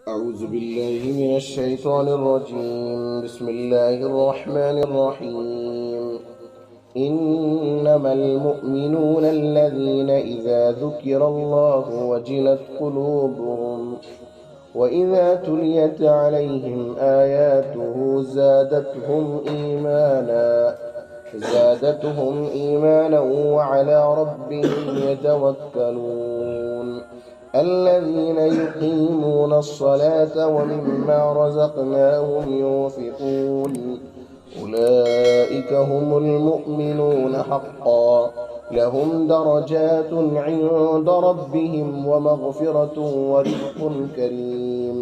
أعوذ بالله من الشيطان الرجيم. بسم الله الرحمن الرحيم. إنما المؤمنون الذين إذا ذكر الله وجلت قلوبهم وإذا تليت عليهم آياته زادتهم إيمانا وعلى ربهم يتوكلون. الذين يقيمون الصلاة ومما رزقناهم ينفقون أولئك هم المؤمنون حقا لهم درجات عند ربهم ومغفرة ورزق كريم.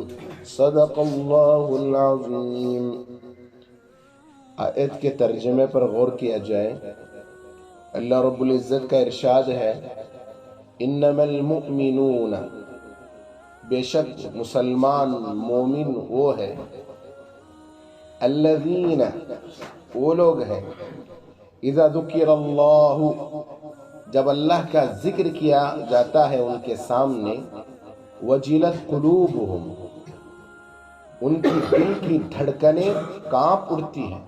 صدق اللہ العظیم. آیت کے ترجمے پر غور کیا جائے. اللہ رب العزت کا ارشاد ہے انما المؤمنون، بے شک مسلمان مومن وہ ہے، الذین وہ لوگ ہیں، اذا ذکر اللہ جب اللہ کا ذکر کیا جاتا ہے ان کے سامنے، وجلت قلوبہم ان کی دل کی دھڑکنیں کانپ اٹھتی ہیں،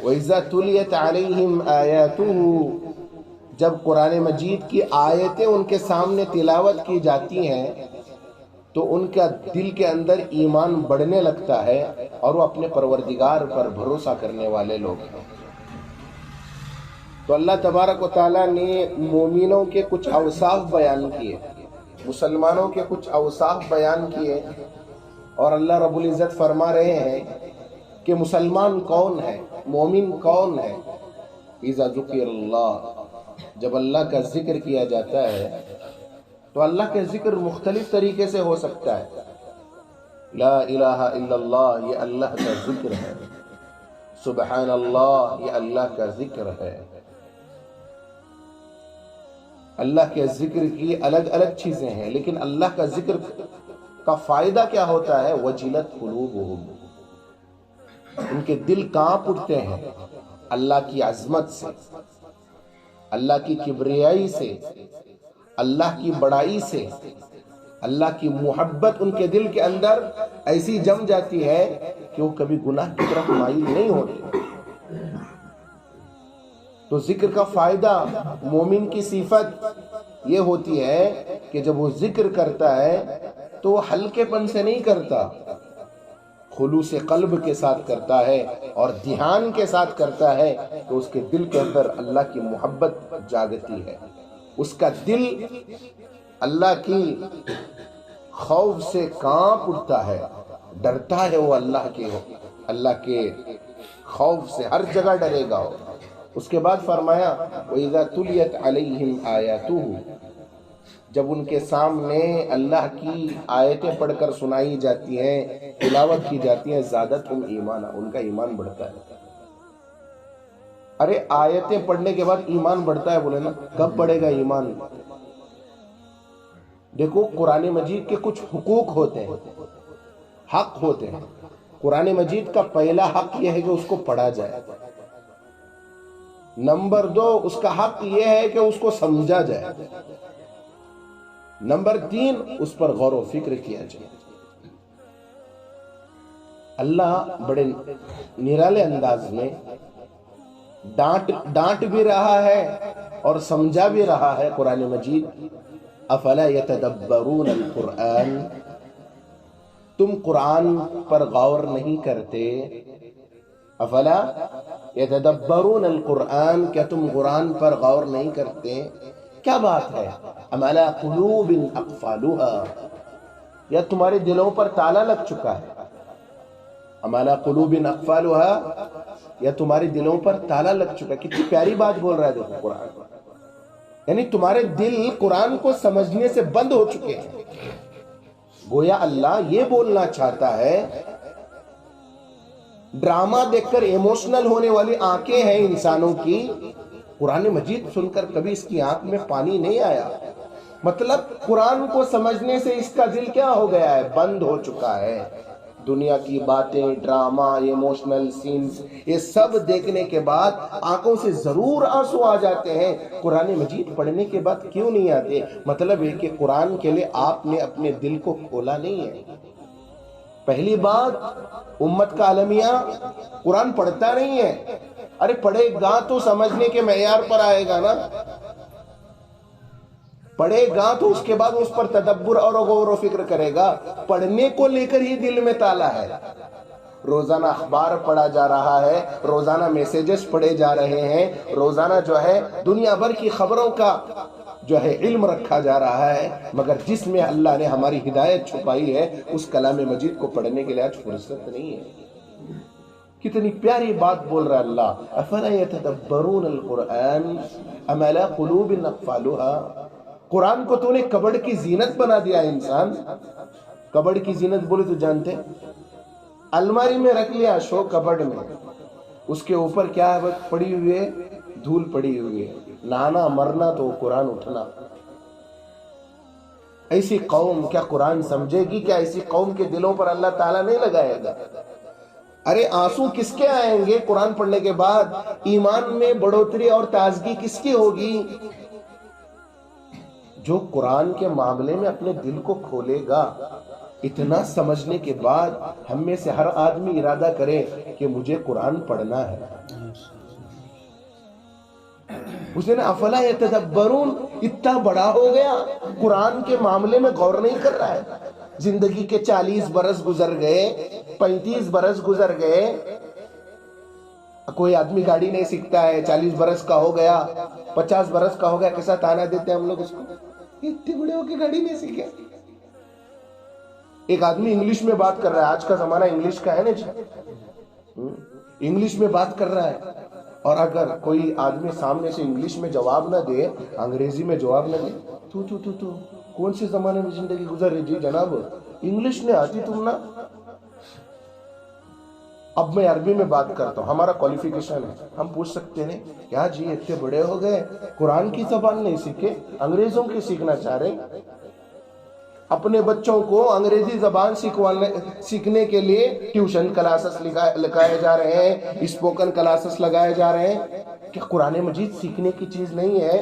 وَإِذَا تُلِيَتْ عَلَيْهِمْ آيَاتُهُ جب قرآن مجید کی آیتیں ان کے سامنے تلاوت کی جاتی ہیں تو ان کا دل کے اندر ایمان بڑھنے لگتا ہے اور وہ اپنے پروردگار پر بھروسہ کرنے والے لوگ ہیں. تو اللہ تبارک و تعالیٰ نے مومنوں کے کچھ اوصاف بیان کیے، مسلمانوں کے کچھ اوصاف بیان کیے، اور اللہ رب العزت فرما رہے ہیں کہ مسلمان کون ہے، مومن کون ہے. اذا ذکر اللہ جب اللہ کا ذکر کیا جاتا ہے تو اللہ کا ذکر مختلف طریقے سے ہو سکتا ہے. لا الہ الا اللہ یہ اللہ کا ذکر ہے، سبحان اللہ یہ اللہ کا ذکر ہے. اللہ کے ذکر کی الگ الگ چیزیں ہیں، لیکن اللہ کا ذکر کا فائدہ کیا ہوتا ہے؟ وجلت قلوبہم ان کے دل کانپ اٹھتے ہیں اللہ کی عظمت سے، اللہ کی کبریائی سے، اللہ کی بڑائی سے. اللہ کی محبت ان کے دل کے اندر ایسی جم جاتی ہے کہ وہ کبھی گناہ کی طرف مائل نہیں ہوتے. تو ذکر کا فائدہ، مومن کی صفت یہ ہوتی ہے کہ جب وہ ذکر کرتا ہے تو وہ ہلکے پن سے نہیں کرتا، خلوص قلب کے ساتھ کرتا ہے اور دھیان کے ساتھ کرتا ہے تو اس کے دل کے اندر اللہ کی محبت جاگتی ہے. اس کا دل اللہ کی خوف سے کانپ اٹھتا ہے، ڈرتا ہے وہ اللہ کے خوف سے، ہر جگہ ڈرے گا. اس کے بعد فرمایا وَإِذَا تُلِيَتْ عَلَيْهِمْ آيَاتُهُ جب ان کے سامنے اللہ کی آیتیں پڑھ کر سنائی جاتی ہیں، تلاوت کی جاتی ہیں، زادتہم ایمانا ان کا ایمان بڑھتا ہے. ارے آیتیں پڑھنے کے بعد ایمان بڑھتا ہے بولے نا، کب بڑھے گا ایمان؟ دیکھو قرآن مجید کے کچھ حقوق ہوتے ہیں، حق ہوتے ہیں. قرآن مجید کا پہلا حق یہ ہے کہ اس کو پڑھا جائے. نمبر 2 اس کا حق یہ ہے کہ اس کو سمجھا جائے. نمبر 3 اس پر غور و فکر کیا جائے. اللہ بڑے نرالے انداز میں ڈانٹ بھی رہا ہے اور سمجھا بھی رہا ہے. قرآن مجید افلا یتدبرون القرآن تم قرآن پر غور نہیں کرتے؟ افلا یتدبرون القرآن کیا تم قرآن پر غور نہیں کرتے؟ کیا بات ہے؟ ام علی قلوب اقفالها یا تمہارے دلوں پر تالا لگ چکا ہے؟ ام علی قلوب اقفالها یا تمہارے دلوں پر تالا لگ چکا ہے. کتنی پیاری بات بول رہا ہے دیکھو قرآن، یعنی تمہارے دل قرآن کو سمجھنے سے بند ہو چکے ہیں. گویا اللہ یہ بولنا چاہتا ہے، ڈرامہ دیکھ کر ایموشنل ہونے والی آنکھیں ہیں انسانوں کی، قرآن مجید سن کر کبھی اس کی آنکھ میں پانی نہیں آیا. مطلب قرآن کو سمجھنے سے اس کا دل کیا ہو گیا ہے؟ بند ہو چکا ہے. دنیا کی باتیں، ڈرامہ، ایموشنل سینز، یہ سب دیکھنے کے بعد آنکھوں سے ضرور آنسو آ جاتے ہیں، قرآن مجید پڑھنے کے بعد کیوں نہیں آتے؟ مطلب ہے کہ قرآن کے لیے آپ نے اپنے دل کو کھولا نہیں ہے۔ پہلی بات، امت کا عالمیہ قرآن پڑھتا نہیں ہے۔ ارے پڑھے گا تو سمجھنے کے معیار پر آئے گا نا، پڑھے گا تو اس کے بعد اس پر تدبر اور غور و فکر کرے گا۔ پڑھنے کو لے کر ہی دل میں تالا ہے۔ روزانہ اخبار پڑھا جا رہا ہے، روزانہ میسیجز پڑھے جا رہے ہیں، روزانہ جو ہے دنیا بھر کی خبروں کا جو ہے علم رکھا جا رہا ہے، مگر جس میں اللہ نے ہماری ہدایت چھپائی ہے اس کلام مجید کو پڑھنے کے لیے آج فرصت نہیں ہے۔ کتنی پیاری بات بول رہا ہے اللہ، افلا یتدبرون القرآن ام علی قلوب اقفالها۔ قرآن کو تو نے کبڑ کی زینت بنا دیا ہے انسان۔ کبڑ کی زینت بولے تو جانتے، الماری میں رکھ لیا شو کبڑ میں، اس کے اوپر کیا پڑی ہوئی ہے؟ دھول پڑی ہوئی ہے، نہانا مرنا تو قرآن اٹھنا۔ ایسی قوم کیا قرآن سمجھے گی؟ کیا ایسی قوم کے دلوں پر اللہ تعالیٰ نہیں لگائے گا؟ ارے آنسو کس کے آئیں گے قرآن پڑھنے کے بعد؟ ایمان میں بڑھوتری اور تازگی کس کی ہوگی؟ جو قرآن کے معاملے میں اپنے دل کو کھولے گا۔ اتنا سمجھنے کے بعد ہم میں سے ہر آدمی ارادہ کرے کہ مجھے قرآن پڑھنا ہے۔ اس نے افلا یتدبرون، اتنا بڑا ہو گیا قرآن کے معاملے میں غور نہیں کر رہا ہے۔ زندگی کے 40 برس گزر گئے، 35 برس گزر گئے، کوئی آدمی گاڑی نہیں سیکھتا ہے، 40 برس کا ہو گیا، 50 برس کا ہو گیا، کیسا تانا دیتے ہیں ہم لوگ اس کو، اتنے بڑے ہو کے گاڑی نہیں سیکھے۔ ایک آدمی انگلش میں بات کر رہا ہے، آج کا زمانہ انگلش کا ہے نا جی، انگلش میں بات کر رہا ہے، اور اگر کوئی آدمی سامنے سے انگلش میں جواب نہ دے، انگریزی میں جواب نہ دے، تو کون سے زمانے میں زندگی گزر رہی جی جناب، انگلش نہیں آتی تم نا۔ اب میں عربی میں بات کرتا ہوں، ہمارا کوالیفیکیشن ہے، ہم پوچھ سکتے ہیں کیا جی اتنے بڑے ہو گئے قرآن کی زبان نہیں سیکھے، انگریزوں کی سیکھنا چاہ رہے؟ اپنے بچوں کو انگریزی زبان سیکھنے کے لیے ٹیوشن کلاسز لگائے جا رہے ہیں، اسپوکن کلاسز لگائے جا رہے ہیں۔ کہ قرآن مجید سیکھنے کی چیز نہیں ہے؟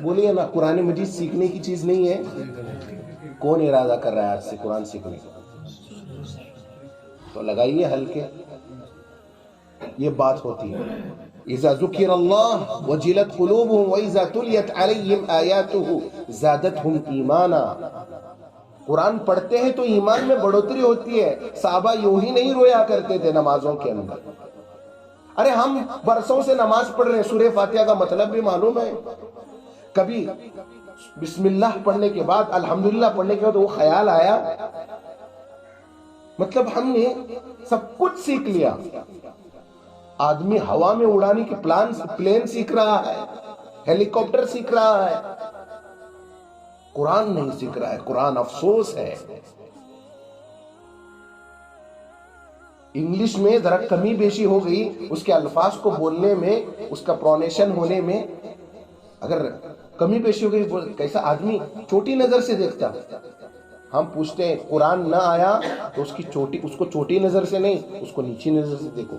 بولیے نا، قرآن مجید سیکھنے کی چیز نہیں ہے؟ کون ارادہ کر رہا ہے آج سے قرآن سیکھنے کا؟ تو لگائیے ہلکے، یہ بات ہوتی ہے۔ اذا ذکر اللہ وجلت قلوبهم واذا تلیت علیہم آیاتہ زادتہم ایمانا۔ قرآن پڑھتے ہیں تو ایمان میں بڑھوتری ہوتی ہے۔ صحابہ یوں ہی نہیں رویا کرتے تھے نمازوں کے اندر۔ ارے ہم برسوں سے نماز پڑھ رہے ہیں، سورہ فاتحہ کا مطلب بھی معلوم ہے، کبھی بسم اللہ پڑھنے کے بعد الحمدللہ پڑھنے کے بعد وہ خیال آیا، مطلب ہم نے سب کچھ سیکھ لیا۔ آدمی ہوا میں اڑانے کی پلین سیکھ رہا ہے، ہیلی کاپٹر سیکھ رہا ہے، قرآن نہیں سیکھ رہا ہے۔ قرآن افسوس ہے۔ انگلش میں ذرا کمی بیشی ہو گئی، اس کے الفاظ کو بولنے میں، اس کا پرونیشن ہونے میں اگر کمی بیشی ہو گئی، کیسا آدمی چھوٹی نظر سے دیکھتا۔ ہم پوچھتے ہیں قرآن نہ آیا تو اس کو چھوٹی نظر سے نہیں، اس کو نیچی نظر سے دیکھو،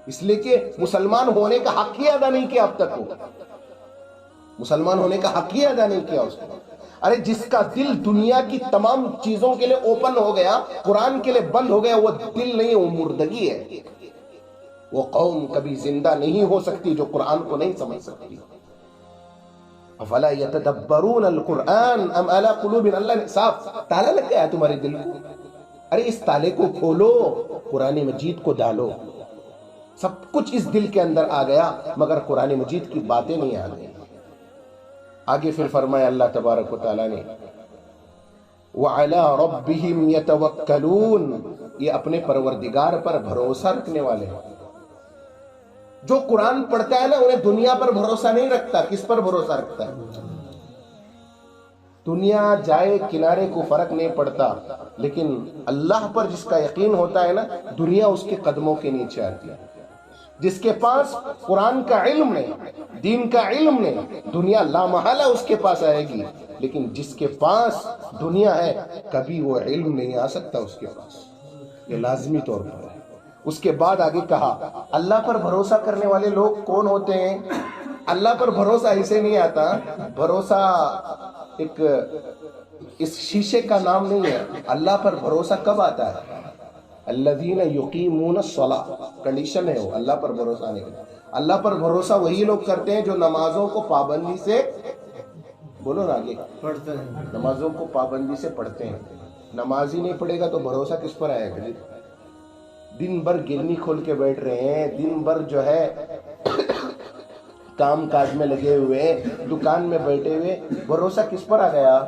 اس لیے کہ مسلمان ہونے کا حق ہی ادا نہیں کیا اب تک، وہ مسلمان ہونے کا حق ہی ادا نہیں کیا اس کو۔ ارے جس کا دل دنیا کی تمام چیزوں کے لیے اوپن ہو گیا، قرآن کے لیے بند ہو گیا، وہ دل نہیں، وہ مردگی ہے۔ وہ قوم کبھی زندہ نہیں ہو سکتی جو قرآن کو نہیں سمجھ سکتی۔ افلا یتدبرون القرآن ام علی قلوب، اللہ نے صاف تالا لگ گیا تمہارے دل کو، ارے اس تالے کو کھولو، قرآن مجید کو ڈالو۔ سب کچھ اس دل کے اندر آ گیا مگر قرآن مجید کی باتیں نہیں آ گئی۔ آگے پھر فرمایا اللہ تبارک و تعالیٰ نے وَعَلَىٰ رَبِّهِمْ يَتَوَكَّلُونَ، یہ اپنے پروردگار پر بھروسہ رکھنے والے ہیں۔ جو قرآن پڑھتا ہے نا، انہیں دنیا پر بھروسہ نہیں رکھتا۔ کس پر بھروسہ رکھتا ہے؟ دنیا جائے کنارے کو فرق نہیں پڑتا، لیکن اللہ پر جس کا یقین ہوتا ہے نا، دنیا اس کے قدموں کے نیچے آتی ہے۔ جس کے پاس قرآن کا علم نہیں، دین کا علم نہیں، دنیا لا محالہ اس کے پاس آئے گی۔ لیکن جس کے پاس دنیا ہے کبھی وہ علم نہیں آ سکتا اس کے پاس، یہ لازمی طور پر ہے۔ اس کے بعد آگے کہا اللہ پر بھروسہ کرنے والے لوگ کون ہوتے ہیں؟ اللہ پر بھروسہ ایسے نہیں آتا، بھروسہ ایک اس شیشے کا نام نہیں ہے۔ اللہ پر بھروسہ کب آتا ہے؟ الذین یقیمون الصلاۃ، کنڈیشن ہے وہ اللہ پر بھروسہ آنے کی۔ اللہ پر بھروسہ وہی لوگ کرتے ہیں جو نمازوں کو پابندی سے، بولو نا آگے، پڑھتے ہیں، نمازوں کو پابندی سے پڑھتے ہیں۔ نماز ہی نہیں پڑھے گا تو بھروسہ کس پر آئے گا؟ دن بھر گرنی کھول کے بیٹھ رہے ہیں، دن بھر جو ہے کام کاج میں لگے ہوئے، دکان میں بیٹھے ہوئے، بھروسہ کس پر آ گیا؟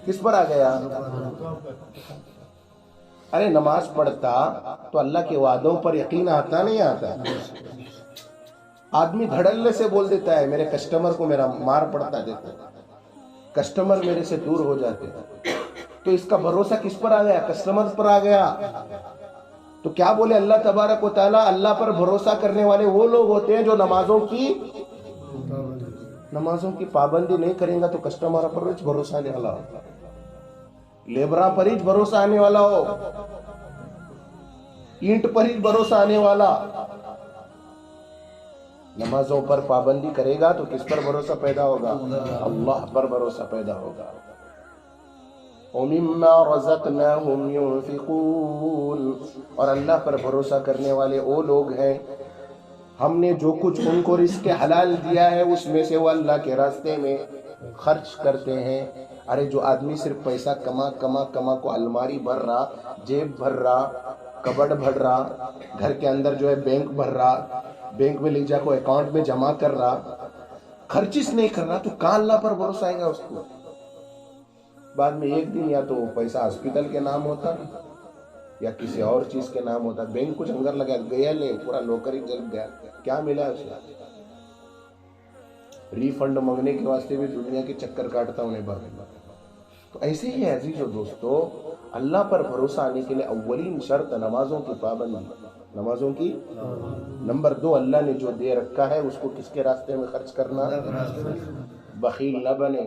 کس پر آ گیا؟ ارے نماز پڑھتا تو اللہ کے وعدوں پر یقین آتا نہیں آتا؟ آدمی دھڑلے سے بول دیتا ہے میرے کسٹمر کو میرا مار پڑتا دیتا، کسٹمر میرے سے دور ہو جاتے، تو اس کا بھروسہ کس پر آ گیا؟ کسٹمر پر آ گیا۔ تو کیا بولے اللہ تبارک و تعالیٰ؟ اللہ پر بھروسہ کرنے والے وہ لوگ ہوتے ہیں جو نمازوں کی پابندی نہیں کریں گا تو کسٹمر پر ہی بھروسہ آنے والا ہو، لیبرا پر ہی بھروسہ آنے والا ہو، اینٹ پر ہی بھروسہ آنے والا۔ نمازوں پر پابندی کرے گا تو کس پر بھروسہ پیدا ہوگا؟ اللہ پر بھروسہ پیدا ہوگا۔ وَمِمَّا رَزَقْنَاهُمْ يُنْفِقُونَ، اور اللہ پر بھروسہ کرنے والے وہ لوگ ہیں ہم نے جو کچھ ان کو رزق حلال دیا ہے اس میں سے وہ اللہ کے راستے میں خرچ کرتے ہیں۔ ارے جو آدمی صرف پیسہ کما کو الماری بھر رہا، جیب بھر رہا، کبڑ بھر رہا، گھر کے اندر جو ہے بینک بھر رہا، بینک میں لے جا کو اکاؤنٹ میں جمع کر رہا، خرچش نہیں کر رہا، تو کہاں اللہ پر بھروسہ آئے گا اس کو؟ بعد میں ایک دن یا تو پیسہ ہاسپٹل کے نام ہوتا یا کسی اور چیز کے نام ہوتا، بینک کچھ انگر لگا گیا لے، پورا لوکر ہی جل گیا، کیا ملا اسے؟ ری فنڈ مانگنے کے واسطے بھی دنیا کے چکر کاٹتا انہیں بار بار۔ تو ایسے ہی عزیز و دوستو، اللہ پر بھروسہ آنے کے لیے اولین شرط نمازوں کی پابندی، نمازوں کی۔ نمبر 2، اللہ نے جو دے رکھا ہے اس کو کس کے راستے میں خرچ کرنا؟ بخیل نہ بنے،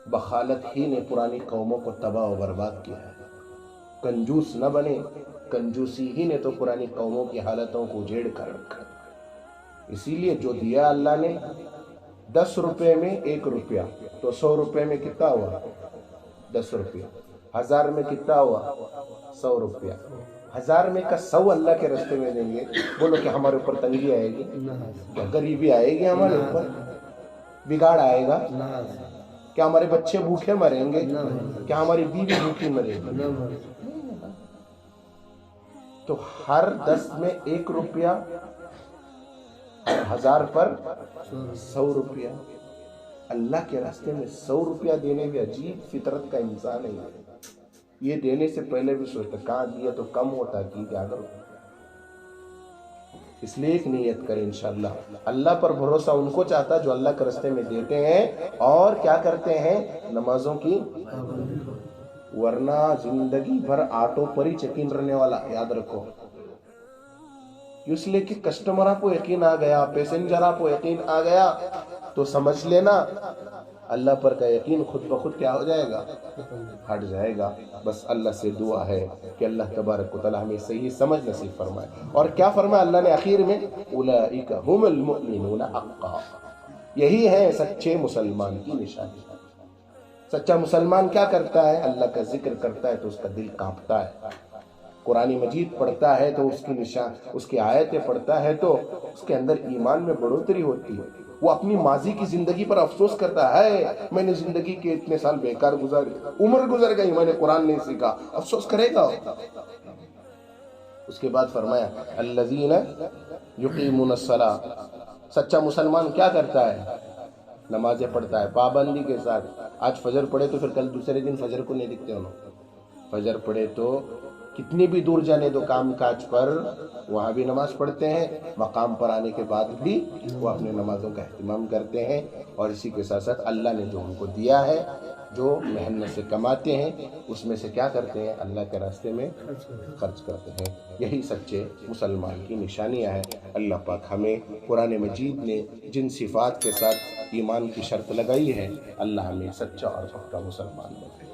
بخالت ہی نے پرانی قوموں کو تباہ و برباد کیا ہے۔ کنجوس نہ بنے، کنجوسی ہی نے تو پرانی قوموں کی حالتوں کو اجیڑ کر رکھا۔ اسی لیے جو دیا اللہ نے 10 روپے میں 1 روپیہ، تو 100 روپے میں کتنا ہوا؟ 10 روپیہ۔ 1000 میں کتنا ہوا؟ 100 روپیہ۔ 1000 میں کا 100 اللہ کے راستے میں دیں گے، بولو کہ ہمارے اوپر تنگی آئے گی؟ کیا غریبی آئے گی ہمارے اوپر؟ بگاڑ آئے گا؟ کیا ہمارے بچے بھوکے مریں گے؟ کیا ہماری بیوی بھوکی مرے گی؟ تو ہر 10 میں 1 روپیہ، 1000 پر 100 روپیہ۔ اللہ کے راستے میں 100 روپیہ دینے بھی عجیب فطرت کا انسان ہے۔ یہ دینے سے پہلے بھی سوچتا کہاں دیا تو کم ہوتا کی کیا کرو۔ اس لیے ایک نیت کریں انشاءاللہ۔ اللہ پر بھروسہ ان کو چاہتا جو اللہ کے راستے میں دیتے ہیں اور کیا کرتے ہیں؟ نمازوں کی، ورنہ زندگی بھر آٹو پر ہی یقین رہنے والا، یاد رکھو۔ اس لیے کہ کسٹمر آپ کو یقین آ گیا، پیسنجر آپ کو یقین آ گیا تو سمجھ لینا اللہ پر کا یقین خود بخود کیا ہو جائے گا؟ ہٹ جائے گا۔ بس اللہ سے دعا ہے کہ اللہ تبارک و تعالی ہمیں صحیح سمجھ نصیب فرمائے۔ اور کیا فرمایا اللہ نے آخر میں؟ اولئک هم المؤمنون حقا، یہی ہے سچے مسلمان کی نشانی۔ سچا مسلمان کیا کرتا ہے؟ اللہ کا ذکر کرتا ہے تو اس کا دل کانپتا ہے، قرآن مجید پڑھتا ہے تو اس کی نشان، اس کی آیتیں پڑھتا ہے تو اس کے اندر ایمان میں بڑھوتری ہوتی ہے۔ وہ اپنی ماضی کی زندگی پر افسوس کرتا ہے، میں نے زندگی کے اتنے سال بیکار گزارے، عمر گزر گئی، میں نے قرآن نہیں سیکھا، افسوس کرے گا۔ اس کے بعد فرمایا الذین یقیمون الصلاۃ، سچا مسلمان کیا کرتا ہے؟ نمازیں پڑھتا ہے پابندی کے ساتھ۔ آج فجر پڑھے تو پھر کل دوسرے دن فجر کو نہیں دکھتے انہوں۔ فجر پڑھے تو کتنی بھی دور جانے دو کام کاج پر، وہاں بھی نماز پڑھتے ہیں، مقام پر آنے کے بعد بھی وہ اپنے نمازوں کا اہتمام کرتے ہیں، اور اسی کے ساتھ ساتھ اللہ نے جو ان کو دیا ہے، جو محنت سے کماتے ہیں، اس میں سے کیا کرتے ہیں؟ اللہ کے راستے میں خرچ کرتے ہیں۔ یہی سچے مسلمان کی نشانیاں ہیں۔ اللہ پاک ہمیں قرآن مجید نے جن صفات کے ساتھ ایمان کی شرط لگائی ہے۔ اللہ ہمیں سچا اور پکا مسلمان بنائے۔